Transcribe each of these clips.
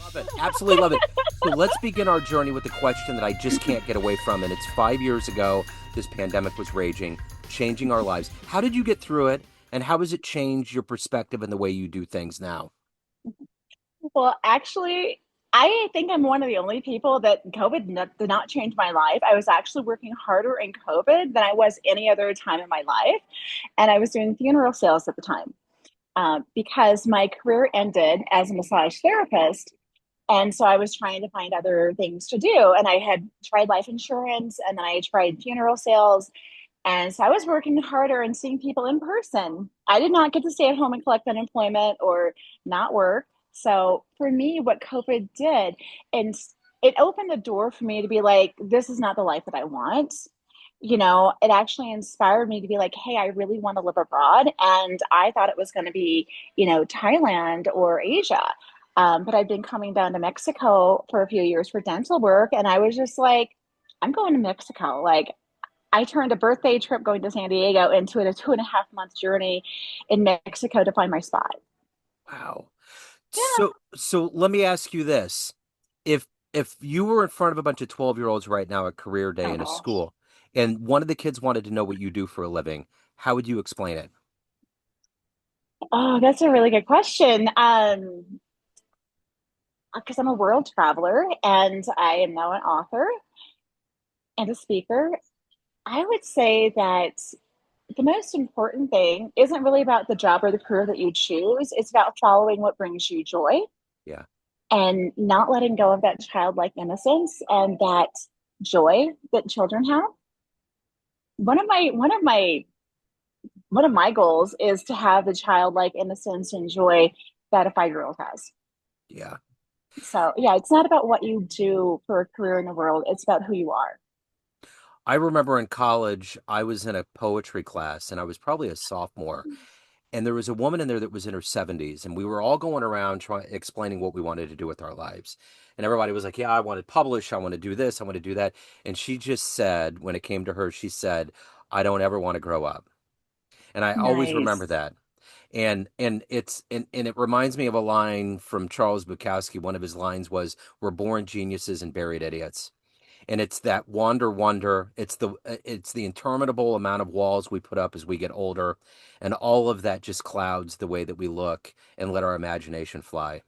Love it. Absolutely love it. So let's begin our journey with the question that I just can't get away from. And it's 5 years ago, this pandemic was raging, changing our lives. How did you get through it? And how has it changed your perspective and the way you do things now? Well, actually, I think I'm one of the only people that did not change my life. I was actually working harder in COVID than I was any other time in my life. And I was doing funeral sales at the time because my career ended as a massage therapist. And so I was trying to find other things to do. And I had tried life insurance and then I tried funeral sales. And so I was working harder and seeing people in person. I did not get to stay at home and collect unemployment or not work. So for me, what COVID did, and it opened the door for me to be like, this is not the life that I want. It actually inspired me to be like, hey, I really want to live abroad. And I thought it was going to be, Thailand or Asia. But I've been coming down to Mexico for a few years for dental work. And I was just like, I'm going to Mexico. Like, I turned a birthday trip going to San Diego into a 2.5 month journey in Mexico to find my spot. Wow. Yeah. So let me ask you this. If you were in front of a bunch of 12-year-olds right now at career day Oh in a gosh. school, and one of the kids wanted to know what you do for a living, how would you explain it? Oh, that's a really good question. Because I'm a world traveler and I am now an author and a speaker. I would say that the most important thing isn't really about the job or the career that you choose. It's about following what brings you joy Yeah. and not letting go of that childlike innocence and that joy that children have. One of my goals is to have the childlike innocence and joy that a 5-year-old has. Yeah. So yeah, it's not about what you do for a career in the world. It's about who you are. I remember in college, I was in a poetry class and I was probably a sophomore. And there was a woman in there that was in her 70s. And we were all going around trying explaining what we wanted to do with our lives. And everybody was like, yeah, I want to publish. I want to do this. I want to do that. And she just said, when it came to her, she said, I don't ever want to grow up. And I always remember Nice. that. And it reminds me of a line from Charles Bukowski. One of his lines was, "We're born geniuses and buried idiots." And it's that wonder. It's the interminable amount of walls we put up as we get older, and all of that just clouds the way that we look and let our imagination fly.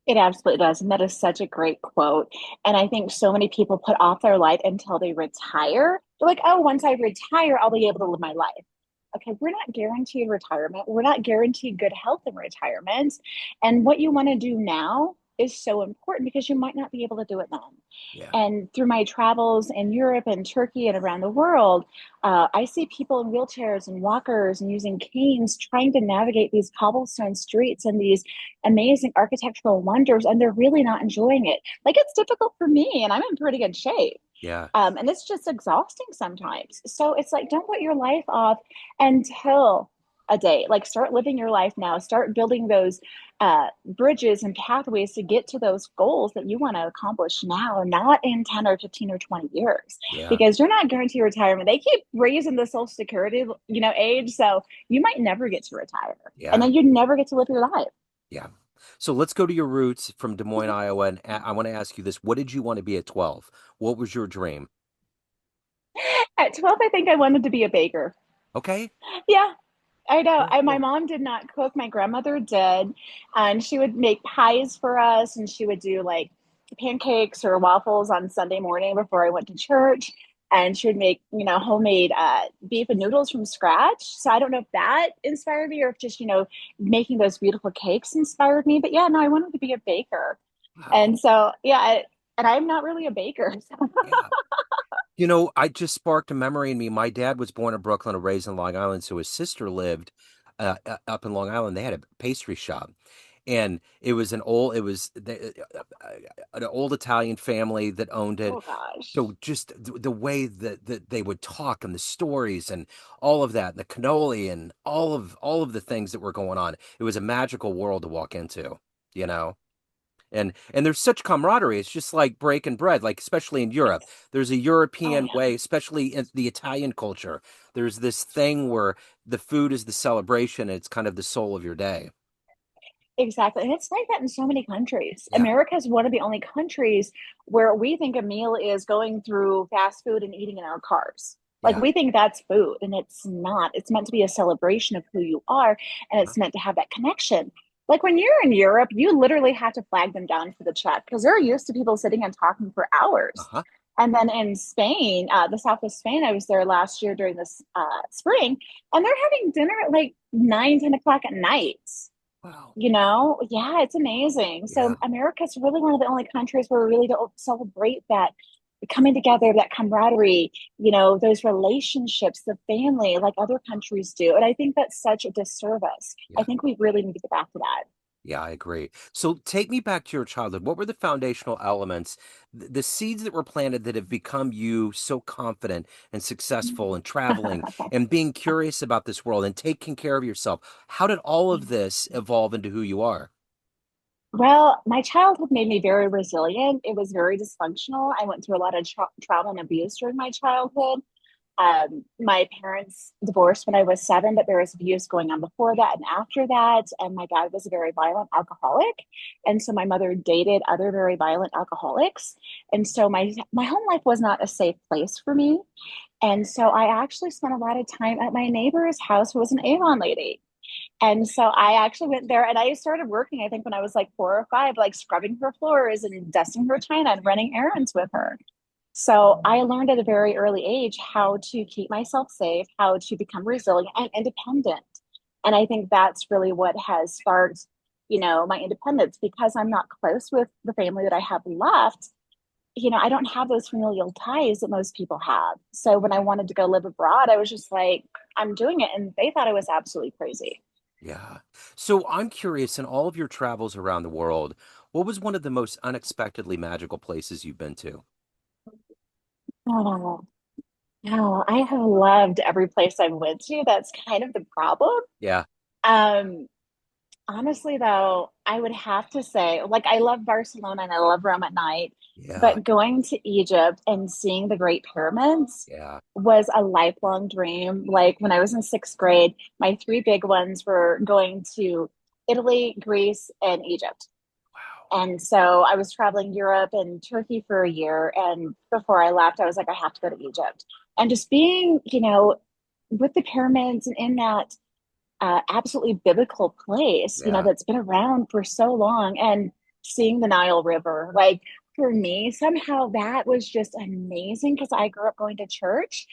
It absolutely does. And that is such a great quote. And I think so many people put off their life until they retire. They're like, oh, once I retire, I'll be able to live my life. Okay, we're not guaranteed retirement. We're not guaranteed good health in retirement. And what you want to do now is so important because you might not be able to do it then. Yeah. And through my travels in Europe and Turkey and around the world, I see people in wheelchairs and walkers and using canes trying to navigate these cobblestone streets and these amazing architectural wonders, and they're really not enjoying it. Like it's difficult for me, and I'm in pretty good shape. Yeah. And it's just exhausting sometimes. So it's like, don't put your life off until a day. Like, start living your life now. Start building those bridges and pathways to get to those goals that you want to accomplish now, not in 10 or 15 or 20 years, Yeah. because you're not guaranteed retirement. They keep raising the Social Security, age. So you might never get to retire. And Yeah. then you never get to live your life. Yeah. So let's go to your roots from Des Moines, Iowa. And I want to ask you this. What did you want to be at 12? What was your dream? At 12, I think I wanted to be a baker. Okay. Yeah, I know. Very My cool. mom did not cook. My grandmother did. And she would make pies for us, and she would do like pancakes or waffles on Sunday morning before I went to church. And she would make, homemade beef and noodles from scratch. So I don't know if that inspired me or if just, making those beautiful cakes inspired me. But yeah, no, I wanted to be a baker. Wow. And so, yeah, and I'm not really a baker. So. Yeah. I just sparked a memory in me. My dad was born in Brooklyn and raised in Long Island, so his sister lived up in Long Island. They had a pastry shop, and an old Italian family that owned it. Oh, gosh. So just the way that they would talk and the stories and all of that, and the cannoli and all of the things that were going on. It was a magical world to walk into, you know. And there's such camaraderie. It's just like breaking bread, like especially in Europe. It's, There's a oh, European yeah. way, especially in the Italian culture. There's this thing where the food is the celebration, and it's kind of the soul of your day. Exactly. And it's like that in so many countries. Yeah. America is one of the only countries where we think a meal is going through fast food and eating in our cars. Like Yeah. we think that's food, and it's not. It's meant to be a celebration of who you are, and Uh-huh. it's meant to have that connection. Like when you're in Europe, you literally have to flag them down for the check because they're used to people sitting and talking for hours. Uh-huh. And then in Spain, the south of Spain, I was there last year during this spring, and they're having dinner at like 9, 10 o'clock at night. Wow. Yeah, it's amazing. Yeah. So America's really one of the only countries where we really don't celebrate that coming together, that camaraderie, those relationships, the family, like other countries do. And I think that's such a disservice. I Yeah. think we really need to get back to that. Yeah, I agree. So take me back to your childhood. What were the foundational elements, the seeds that were planted that have become you so confident and successful and traveling and being curious about this world and taking care of yourself? How did all of this evolve into who you are? Well, my childhood made me very resilient. It was very dysfunctional. I went through a lot of trauma and abuse during my childhood. My parents divorced when I was 7, but there was abuse going on before that and after that. And my dad was a very violent alcoholic. And so my mother dated other very violent alcoholics. And so my home life was not a safe place for me. And so I actually spent a lot of time at my neighbor's house who was an Avon lady. And so I actually went there and I started working, I think when I was like 4 or 5, like scrubbing her floors and dusting her china and running errands with her. So I learned at a very early age how to keep myself safe, how to become resilient and independent. And I think that's really what has sparked, my independence because I'm not close with the family that I have left. I don't have those familial ties that most people have. So when I wanted to go live abroad, I was just like, I'm doing it. And they thought I was absolutely crazy. Yeah. So I'm curious, in all of your travels around the world, what was one of the most unexpectedly magical places you've been to? Oh, no, I have loved every place I've went to. That's kind of the problem. Yeah. Um, Honestly, though, I would have to say, like, I love Barcelona and I love Rome at night, Yeah. but going to Egypt and seeing the Great Pyramids Yeah. was a lifelong dream. Like, when I was in 6th grade, my three big ones were going to Italy, Greece, and Egypt. Wow. And so I was traveling Europe and Turkey for a year. And before I left, I was like, I have to go to Egypt. And just being, with the pyramids and in that absolutely biblical place, Yeah. that's been around for so long and seeing the Nile River. Like for me, somehow that was just amazing because I grew up going to church.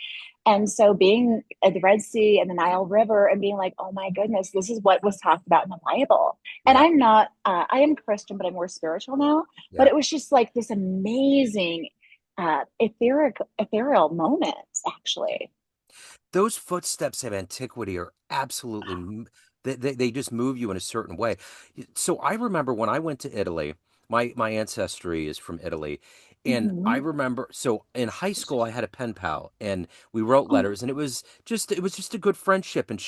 And so being at the Red Sea and the Nile River and being like, oh my goodness, this is what was talked about in the Bible. And Yeah. I am Christian, but I'm more spiritual now. But Yeah. it was just like this amazing, ethereal moment, actually. Those footsteps of antiquity are absolutely they just move you in a certain way. So I remember when I went to Italy, my ancestry is from Italy, and I Mhm. remember so in high school I had a pen pal and we wrote Oh, letters and it was just a good friendship, and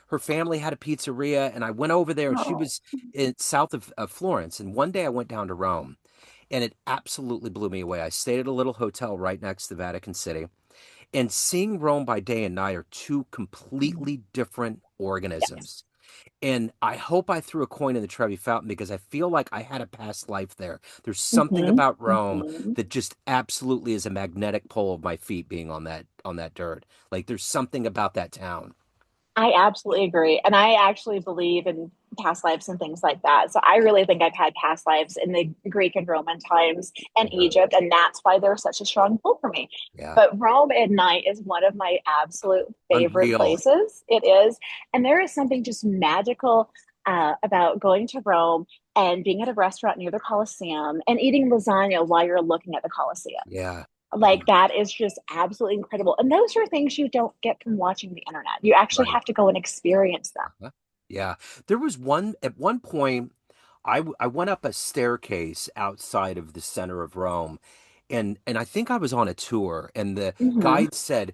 her family had a pizzeria and I went over there and she oh. was in south of Florence, and one day I went down to Rome and it absolutely blew me away. I stayed at a little hotel right next to Vatican City, and seeing Rome by day and night are two completely different Yes. organisms. And I hope I threw a coin in the Trevi Fountain because I feel like I had a past life there. There's something Hmm. about Rome Hmm. that just absolutely is a magnetic pull of my feet being on that dirt. Like there's something about that town. I absolutely agree. And I actually believe in past lives and things like that. So I really think I've had past lives in the Greek and Roman times and Yeah. Egypt. And that's why they're such a strong pull for me. Yeah. But Rome at night is one of my absolute favorite Unreal. places. It is. And there is something just magical about going to Rome and being at a restaurant near the Colosseum and eating lasagna while you're looking at the Colosseum. Yeah. Yeah. Like that is just absolutely incredible. And those are things you don't get from watching the internet. You actually Right. have to go and experience them. Uh-huh. Yeah. There was at one point I went up a staircase outside of the center of Rome, and I think I was on a tour and the Hmm. guide said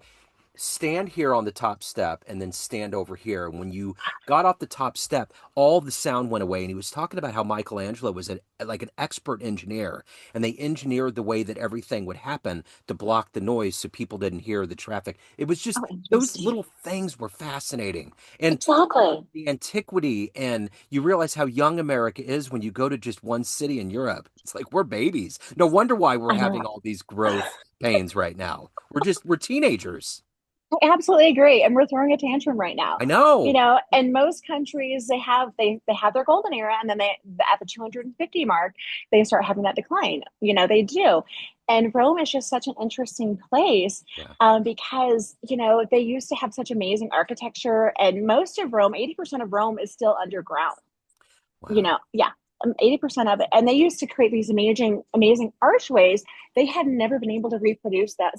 stand here on the top step and then stand over here. And when you got off the top step, all the sound went away. And he was talking about how Michelangelo was like an expert engineer, and they engineered the way that everything would happen to block the noise so people didn't hear the traffic. It was just Oh, those interesting. little things were fascinating. And Exactly. the antiquity, and you realize how young America is when you go to just one city in Europe. It's like we're babies. No wonder why we're I having know. all these growth pains right now. We're teenagers. I absolutely agree. And we're throwing a tantrum right now. I know. In most countries they have their golden era, and then they at the 250 mark, they start having that decline. They do. And Rome is just such an interesting place, Yeah. because, they used to have such amazing architecture, and most of Rome, 80% of Rome is still underground. Wow. Yeah. 80% of it. And they used to create these amazing, amazing archways. They had never been able to reproduce that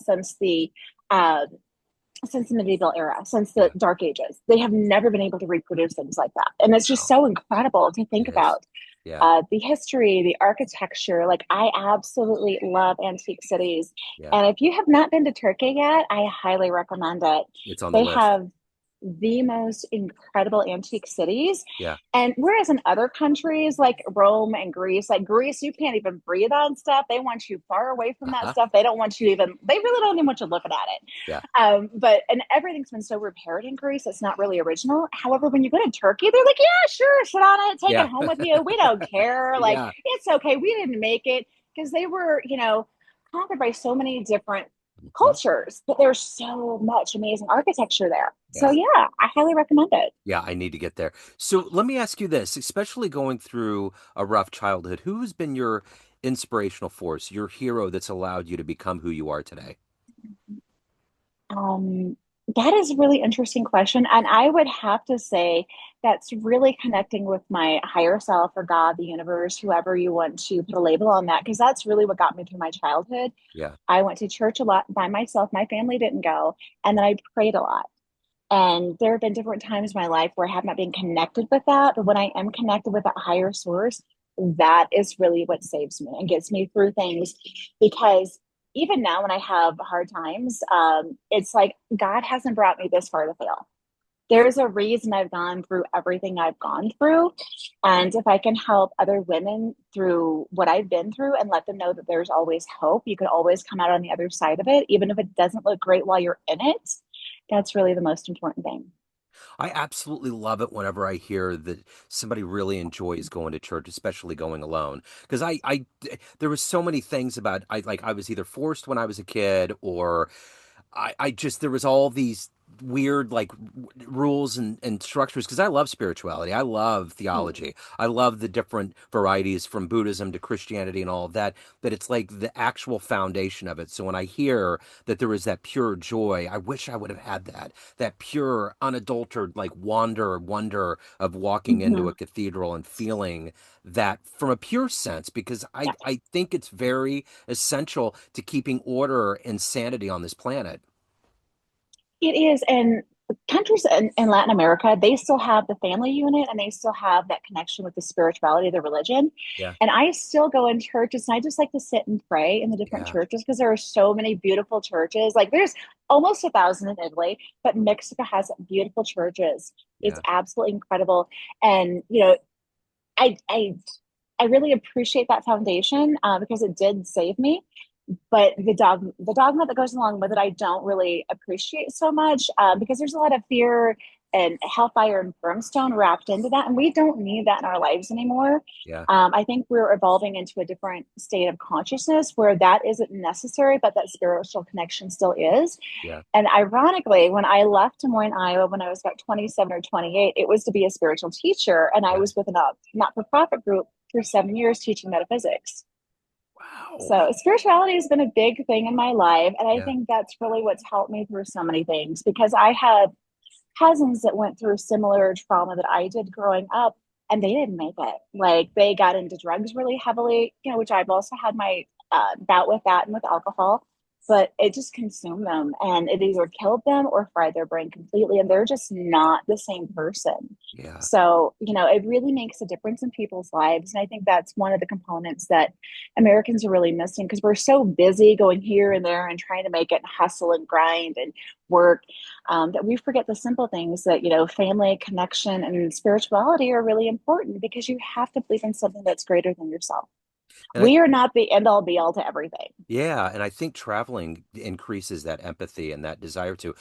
uh, since the medieval era, since the Yeah. Dark Ages. They have never been able to reproduce things like that. And it's just Wow. so incredible to think It is. about Yeah. the history, the architecture. Like, I absolutely love antique cities. Yeah. And if you have not been to Turkey yet, I highly recommend it. It's on the They list. have the most incredible antique cities. Yeah. And whereas in other countries like Rome and Greece, like Greece, you can't even breathe on stuff. They want you far away from that Uh-huh. stuff. They don't want you even, they really don't even want you looking at it. Yeah. And everything's been so repaired in Greece, it's not really original. However, when you go to Turkey, they're like, yeah, sure, sit on it, take it Yeah. home with you. We don't care. Like, Yeah. it's okay. We didn't make it because they were, conquered by so many different Mhm. cultures, but there's so much amazing architecture there. So Yeah. yeah, I highly recommend it. Yeah, I need to get there. So let me ask you this, especially going through a rough childhood, who's been your inspirational force, your hero that's allowed you to become who you are today? Um, that is a really interesting question. And I would have to say that's really connecting with my higher self, or God, the universe, whoever you want to put a label on that, because that's really what got me through my childhood. Yeah. I went to church a lot by myself. My family didn't go. And then I prayed a lot. And there have been different times in my life where I have not been connected with that. But when I am connected with that higher source, that is really what saves me and gets me through things. Because even now, when I have hard times, it's like God hasn't brought me this far to fail. There's a reason I've gone through everything I've gone through. And if I can help other women through what I've been through and let them know that there's always hope, you can always come out on the other side of it, even if it doesn't look great while you're in it, that's really the most important thing. I absolutely love it whenever I hear that somebody really enjoys going to church, especially going alone. Because there was so many things about I was either forced when I was a kid, or I just there was all these weird rules and structures because I love spirituality. I love Mm, theology. I love the different varieties from Buddhism to Christianity and all of that, that it's like the actual foundation of it. So when I hear that there is that pure joy, I wish I would have had that pure, unadulterated wonder of walking into mhm. a cathedral and feeling that from a pure sense, because Yeah, I think it's very essential to keeping order and sanity on this planet. it is. And countries in Latin America, they still have the family unit and they still have that connection with the spirituality of the religion. Yeah. And I still go in churches and I just like to sit and pray in the different Yeah. churches because there are so many beautiful churches. Like, there's almost 1,000 in Italy, but Mexico has beautiful churches. It's Yeah. absolutely incredible. And, I, I, I really appreciate that foundation, because it did save me. But the dogma that goes along with it, I don't really appreciate so much, because there's a lot of fear and hellfire and brimstone wrapped into that, and we don't need that in our lives anymore. Yeah. I think we're evolving into a different state of consciousness where that isn't necessary, but that spiritual connection still is. Yeah. And ironically, when I left Des Moines, Iowa, when I was about 27 or 28, it was to be a spiritual teacher, and I Yeah. was with a not-for-profit group for 7 years teaching metaphysics. Wow. So spirituality has been a big thing in my life. And I Yeah. think that's really what's helped me through so many things, because I had cousins that went through similar trauma that I did growing up, and they didn't make it. Like, they got into drugs really heavily, which I've also had my bout with that and with alcohol. but it just consumed them and it either killed them or fried their brain completely. And they're just not the same person. Yeah. So, it really makes a difference in people's lives. And I think that's one of the components that Americans are really missing because we're so busy going here and there and trying to make it hustle and grind and work, that we forget the simple things that, family, connection, and spirituality are really important because you have to believe in something that's greater than yourself. And I We are not the end all be all to everything. Yeah, and I think traveling increases that empathy and that desire to.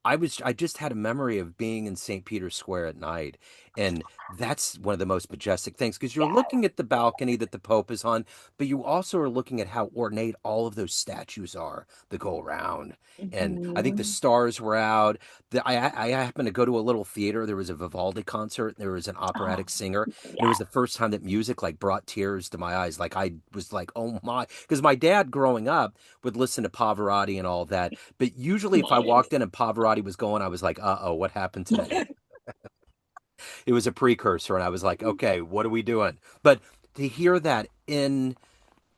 I just had a memory of being in St. Peter's Square at night, and that's one of the most majestic things because you're Yes. looking at the balcony that the Pope is on, but you also are looking at how ornate all of those statues are that go around. And I think the Mhm. stars were out. I happened to go to a little theater. There was a Vivaldi concert. There was an operatic Oh, singer, and it yeah. was the first time that music like brought tears to my eyes. Like I was like, oh my, because my dad growing up would listen to Pavarotti and all that, but usually, if I Nice. walked in and Pavarotti was going, I was like, "Uh-oh, what happened today?" It was a precursor, and I was like, "Okay, what are we doing?" But to hear that in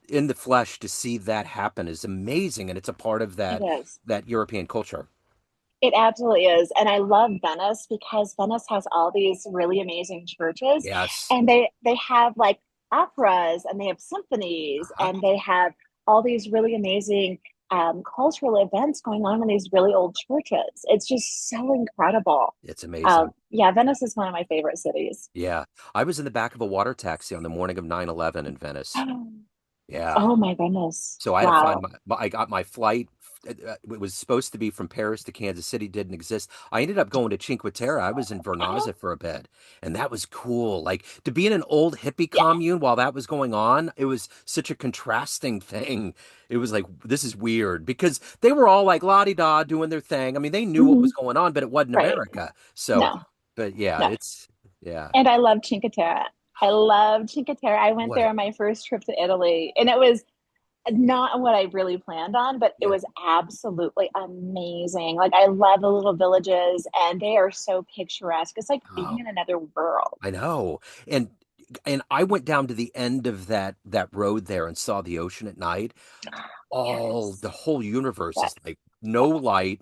the flesh, to see that happen is amazing, and it's a part of It is. that European culture. It absolutely is. And I love Venice because Venice has all these really amazing churches Yes. and they have like operas and they have symphonies Uh-huh. and they have all these really amazing cultural events going on in these really old churches. It's just so incredible. It's amazing. Yeah, Venice is one of my favorite cities. Yeah. I was in the back of a water taxi on the morning of 9/11 in Venice. Yeah. Oh my goodness. So I had to find Wow. I got my flight. It was supposed to be from Paris to Kansas City, didn't exist. I ended up going to Cinque Terre. I was in Vernazza for a bit, and that was cool. Like to be in an old hippie Yeah. commune while that was going on, it was such a contrasting thing. It was like, this is weird because they were all like la di da doing their thing. I mean, they knew what Hmm. was going on, but it wasn't Right. America. So, No, but yeah, no. yeah. And I love Cinque Terre. I love Cinque Terre. I went What? there on my first trip to Italy, and it was not what I really planned on, but it Yeah. was absolutely amazing. Like I love the little villages, and they are so picturesque. It's like being Oh, in another world. I know. And I went down to the end of that road there and saw the ocean at night. All Yes. the whole universe That, is like no light.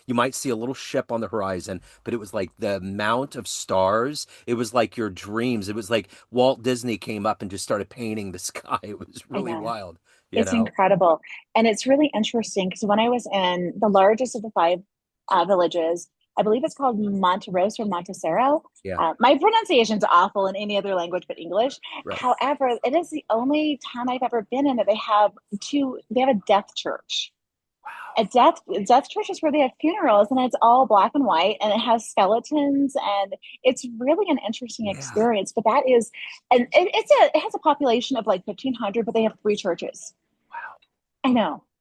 You might see a little ship on the horizon, but it was like the amount of stars. It was like your dreams. It was like Walt Disney came up and just started painting the sky. It was I really know. wild, you It's know? incredible. And it's really interesting because when I was in the largest of the five villages, I believe it's called Monteros or Montesero. Yeah, My pronunciation's awful in any other language but English. right. However, it is the only town I've ever been in that they have a death church. Wow. A death church is where they have funerals and it's all black and white and it has skeletons and it's really an interesting Yeah. experience. But that is, and it has a population of like 1,500, but they have three churches. Wow. I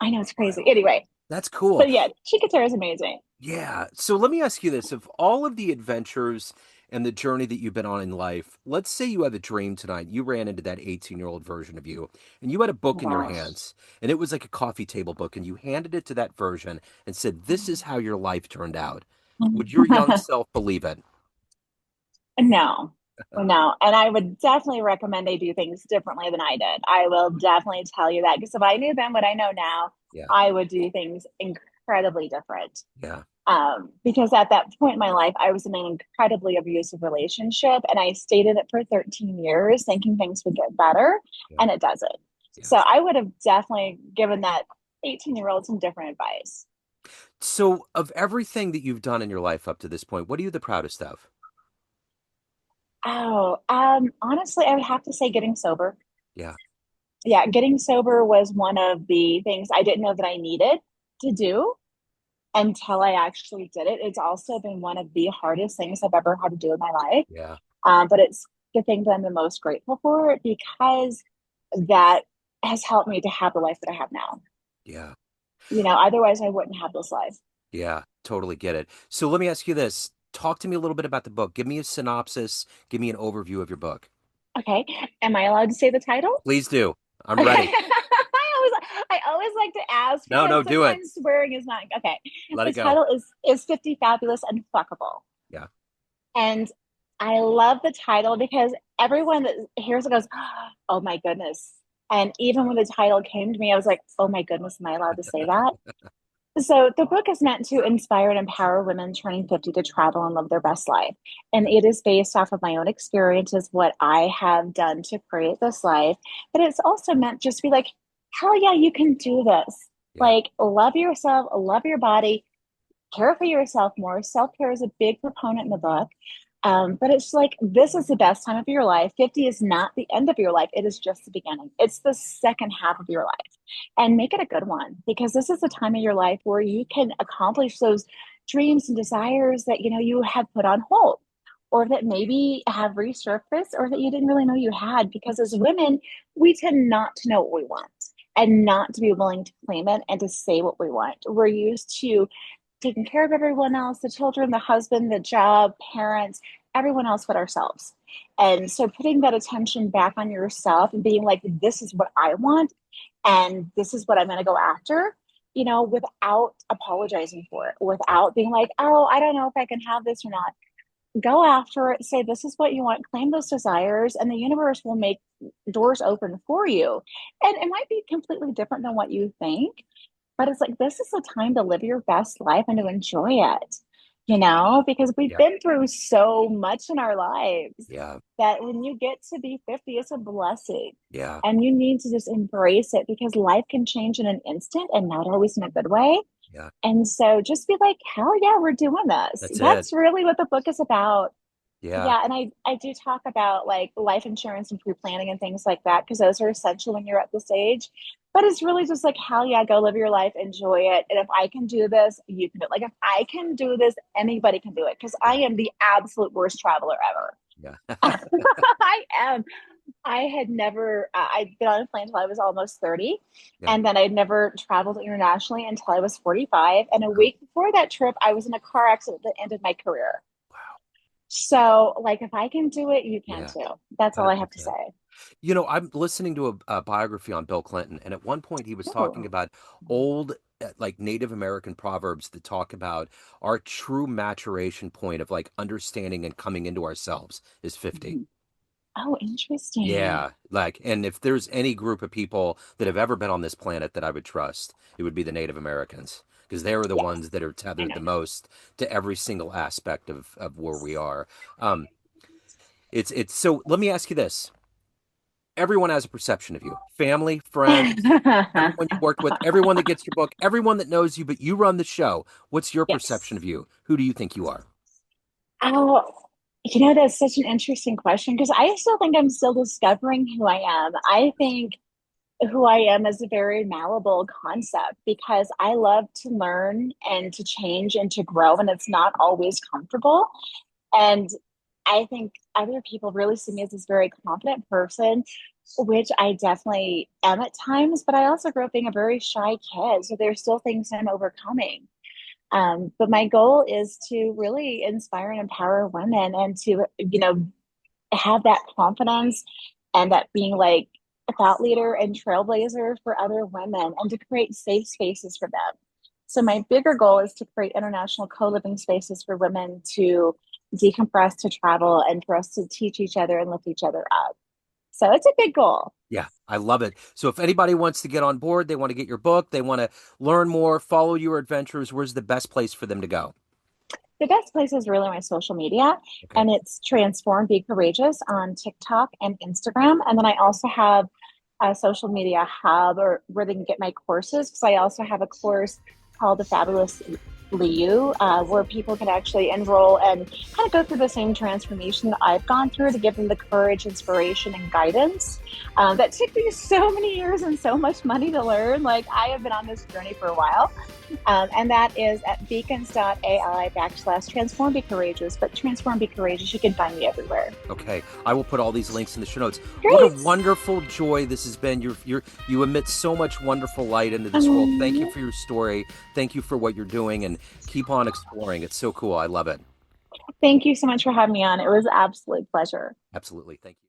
know, it's crazy. Wild. Anyway, That's cool. but yeah, Chicatera is amazing. Yeah. So let me ask you this. Of all of the adventures and the journey that you've been on in life, let's say you have a dream tonight. You ran into that 18-year-old version of you, and you had a Oh book my in your gosh. hands, and it was like a coffee table book, and you handed it to that version and said, "This is how your life turned out." Would your young self believe it? No, no. And I would definitely recommend they do things differently than I did. I will definitely tell you that because if I knew then what I know now, Yeah. I would do things incredibly different. Yeah. Because at that point in my life, I was in an incredibly abusive relationship and I stayed in it for 13 years thinking things would get better, Yeah. and it doesn't. So Yes. I would have definitely given that 18-year-old some different advice. So, of everything that you've done in your life up to this point, what are you the proudest of? Oh, honestly, I would have to say getting sober. Yeah. Yeah, getting sober was one of the things I didn't know that I needed to do until I actually did it. It's also been one of the hardest things I've ever had to do in my life. Yeah. But it's the thing that I'm the most grateful for because that has helped me to have the life that I have now. Yeah. Otherwise I wouldn't have this life. Yeah, totally get it. So let me ask you this. Talk to me a little bit about the book. Give me a synopsis. Give me an overview of your book. Okay. Am I allowed to say the title? Please do. I'm Okay. ready. I always like to ask No, because no, do it. sometimes swearing is not okay. Let it The go. title is 50 Fabulous and Fuckable. Yeah. And I love the title because everyone that hears it goes, oh my goodness. And even when the title came to me, I was like, oh my goodness, am I allowed to say that? So the book is meant to inspire and empower women turning 50 to travel and live their best life. And Yeah. it is based off of my own experiences, what I have done to create this life. But it's also meant just to be like, hell yeah, you can do this. Yeah. Like, love yourself, love your body, care for yourself more. Self care is a big proponent in the book. But it's like, this is the best time of your life. 50 is not the end of your life, it is just the beginning. It's the second half of your life. And make it a good one because this is the time of your life where you can accomplish those dreams and desires that you have put on hold or that maybe have resurfaced or that you didn't really know you had. Because as women, we tend not to know what we want and not to be willing to claim it and to say what we want. We're used to taking care of everyone else, the children, the husband, the job, parents, everyone else but ourselves. And so putting that attention back on yourself and being like, this is what I want and this is what I'm going to go after, without apologizing for it, without being like, oh, I don't know if I can have this or not. Go after it, say, this is what you want, claim those desires, and the universe will make doors open for you. And it might be completely different than what you think, but it's like, this is the time to live your best life and to enjoy it, because we've Yeah. been through so much in our lives Yeah. that when you get to be 50, it's a blessing. Yeah. And you need to just embrace it because life can change in an instant and not always in a good way. Yeah. And so just be like, hell yeah, we're doing this. That's it. That's really what the book is about. Yeah. Yeah, and I do talk about like life insurance and pre-planning and things like that because those are essential when you're at this age. But it's really just like, hell yeah, go live your life, enjoy it. And if I can do this, you can do it. Like if I can do this, anybody can do it because I Yeah. am the absolute worst traveler ever. Yeah. I am. I had never, I'd been on a plane until I was almost 30. Yeah. And then I'd never traveled internationally until I was 45. And a Wow. week before that trip, I was in a car accident that ended my career. Wow. So, like, if I can do it, you can Yeah. too. That's all I have to 100%. say. I'm listening to a biography on Bill Clinton, and at one point he was talking Oh, about old, like Native American proverbs that talk about our true maturation point of like understanding and coming into ourselves is 50. mhm. Oh, interesting. Yeah, like, and if there's any group of people that have ever been on this planet that I would trust, it would be the Native Americans, because they are the Yes, ones that are I tethered know the that. most to every single aspect of where we are. Um, it's so let me ask you this. Everyone has a perception of you. Family, friends, everyone you worked with, everyone that gets your book, everyone that knows you, but you run the show. What's your perception Yes. of you? Who do you think you are? Oh, that's such an interesting question because I still think I'm still discovering who I am. I think who I am is a very malleable concept because I love to learn and to change and to grow, and it's not always comfortable. And I think other people really see me as this very confident person, which I definitely am at times, but I also grew up being a very shy kid. So there's still things I'm overcoming. But my goal is to really inspire and empower women and to, have that confidence and that being like a thought leader and trailblazer for other women and to create safe spaces for them. So my bigger goal is to create international co-living spaces for women to decompress, to travel, and for us to teach each other and lift each other up. So it's a big goal. Yeah, I love it. So if anybody wants to get on board, they want to get your book, they want to learn more, follow your adventures, where's the best place for them to go? The best place is really my social media, Okay. and it's Transform Be Courageous on TikTok and Instagram. And then I also have a social media hub or where they can get my courses because I also have a course called the Fabulous You, where people can actually enroll and kind of go through the same transformation that I've gone through to give them the courage, inspiration, and guidance. That took me so many years and so much money to learn. Like, I have been on this journey for a while. And that is at beacons.ai /transform be courageous. But transform be courageous, you can find me everywhere. Okay. I will put all these links in the show notes. What a Great. wonderful joy this has been. You emit so much wonderful light into this world. Thank you Um, for your story. Thank you for what you're doing and keep on exploring. It's so cool. I love it. Thank you so much for having me on. It was an absolute pleasure. Absolutely. Thank you.